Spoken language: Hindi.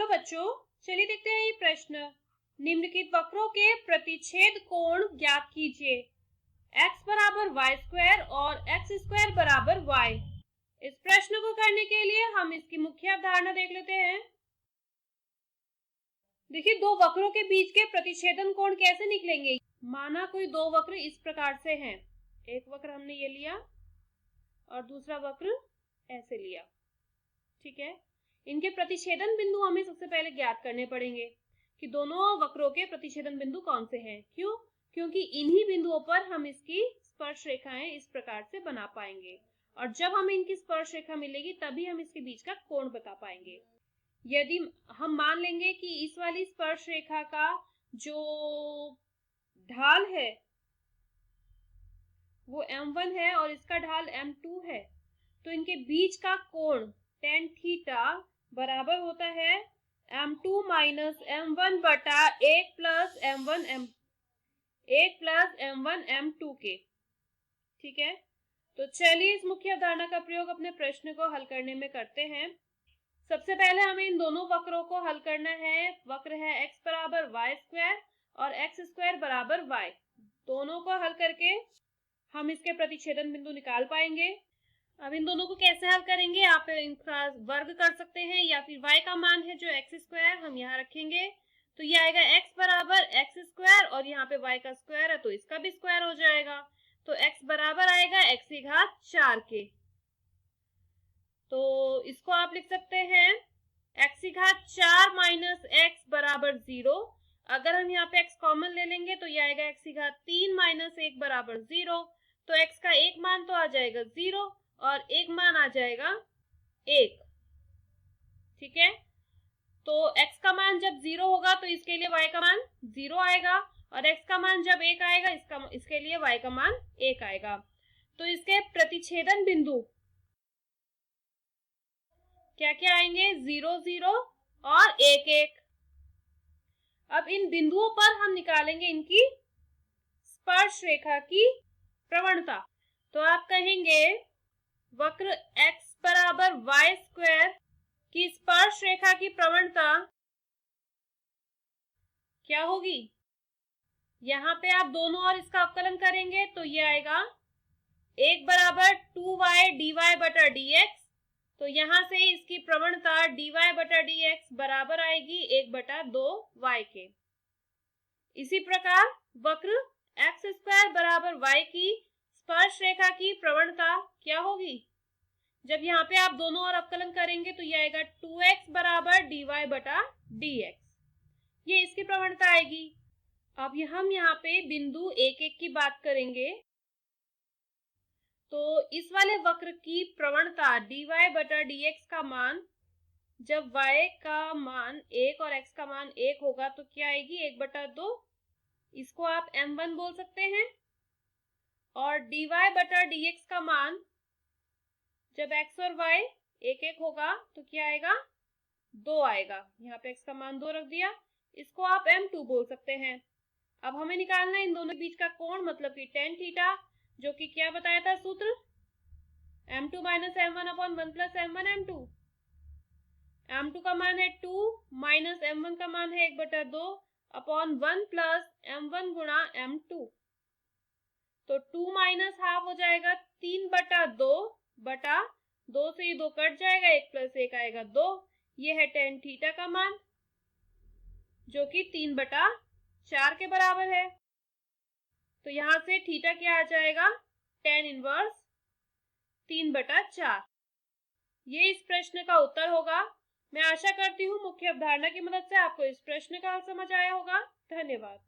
हेलो बच्चों, चलिए देखते हैं ये प्रश्न। निम्नलिखित वक्रों के प्रतिच्छेद कोण ज्ञात कीजिए। x बराबर वाई स्क्वायर और x स्क्वायर बराबर y। इस प्रश्न को करने के लिए हम इसकी मुख्य अवधारणा देख लेते हैं। देखिए, दो वक्रों के बीच के प्रतिच्छेदन कोण कैसे निकलेंगे। माना कोई दो वक्र इस प्रकार से हैं। एक वक्र हमने ये लिया और दूसरा वक्र ऐसे लिया, ठीक है। इनके प्रतिच्छेदन बिंदु हमें सबसे पहले ज्ञात करने पड़ेंगे कि दोनों वक्रों के प्रतिच्छेदन बिंदु कौन से हैं। क्यों? क्योंकि इन्हीं बिंदुओं पर हम इसकी स्पर्श रेखाएं इस प्रकार से बना पाएंगे और जब हमें इनकी स्पर्श रेखा मिलेगी तभी हम इसके बीच का कोण बता पाएंगे। यदि हम मान लेंगे कि इस वाली स्पर्श रेखा का जो ढाल है वो m1 है और इसका ढाल m2 है, तो इनके बीच का कोण tan थीटा बराबर होता है m2 माइनस m1 बटा 1 प्लस m1 m2 के, ठीक है। तो चलिए इस मुख्य अवधारणा का प्रयोग अपने प्रश्न को हल करने में करते हैं। सबसे पहले हमें इन दोनों वक्रों को हल करना है। वक्र है x बराबर वाई स्क्वायर और x स्क्वायर बराबर y। दोनों को हल करके हम इसके प्रतिच्छेदन बिंदु निकाल पाएंगे। अब इन दोनों को कैसे हल करेंगे, आप इनका वर्ग कर सकते हैं या फिर y का मान है जो x स्क्वायर हम यहाँ रखेंगे, तो ये आएगा x बराबर x स्क्वायर और यहाँ पे y का स्क्वायर है तो इसका भी स्क्वायर हो जाएगा, तो x बराबर आएगा x की घात 4 के। तो इसको आप लिख सकते हैं x की घात 4 माइनस x बराबर 0। अगर हम यहाँ पे x कॉमन ले लेंगे तो ये आएगा x की घात 3 माइनस 1 बराबर 0। तो x का एक मान तो आ जाएगा 0 और एक मान आ जाएगा 1, ठीक है। तो x का मान जब 0 होगा तो इसके लिए y का मान 0 आएगा और x का मान जब 1 आएगा इसके लिए y का मान 1 आएगा। तो इसके प्रतिच्छेदन बिंदु क्या क्या आएंगे, 0 0 और 1 1। अब इन बिंदुओं पर हम निकालेंगे इनकी स्पर्श रेखा की प्रवणता। तो आप कहेंगे वक्र x बराबर वाई स्क्वायर की स्पर्श रेखा की प्रवणता क्या होगी। यहाँ पे आप दोनों और इसका अवकलन करेंगे तो ये आएगा 1 बराबर 2y dy बटा dx। तो यहाँ से इसकी प्रवणता dy बटा dx बराबर आएगी 1 बटा 2y के। इसी प्रकार वक्र x स्क्वायर बराबर y की स्पर्श रेखा की प्रवणता क्या होगी। जब यहाँ पे आप दोनों और अवकलन करेंगे तो ये आएगा 2x बराबर dy बटा dx, ये इसकी प्रवणता आएगी। अब हम यहाँ पे बिंदु 1 1 की बात करेंगे तो इस वाले वक्र की प्रवणता dy बटा dx का मान जब y का मान 1 और x का मान 1 होगा तो क्या आएगी 1 बटा 2। इसको आप m1 बोल सकते हैं। और dy बटा dx का मान जब x और y 1 1 होगा तो क्या आएगा 2 आएगा। यहाँ पे x का मान 2 रख दिया, इसको आप m2 बोल सकते हैं। अब हमें निकालना है इन दोनों के बीच का कोण, मतलब कि tan थीटा, जो कि क्या बताया था सूत्र, m2 minus m1 upon 1 plus m1 m2। m2 का मान है 2 माइनस m1 का मान है 1 बटा 2 अपॉन 1 प्लस m1 गुणा m2। तो 2 माइनस हाफ हो जाएगा 3 बटा 2 बटा 2 से ये 2 कट जाएगा, 1 प्लस 1 आएगा 2। ये है tan थीटा का मान जो कि 3 बटा 4 के बराबर है। तो यहाँ से थीटा क्या आ जाएगा, tan इनवर्स 3 बटा 4। ये इस प्रश्न का उत्तर होगा। मैं आशा करती हूँ मुख्य अवधारणा की मदद से आपको इस प्रश्न का हल समझ आया होगा। धन्यवाद।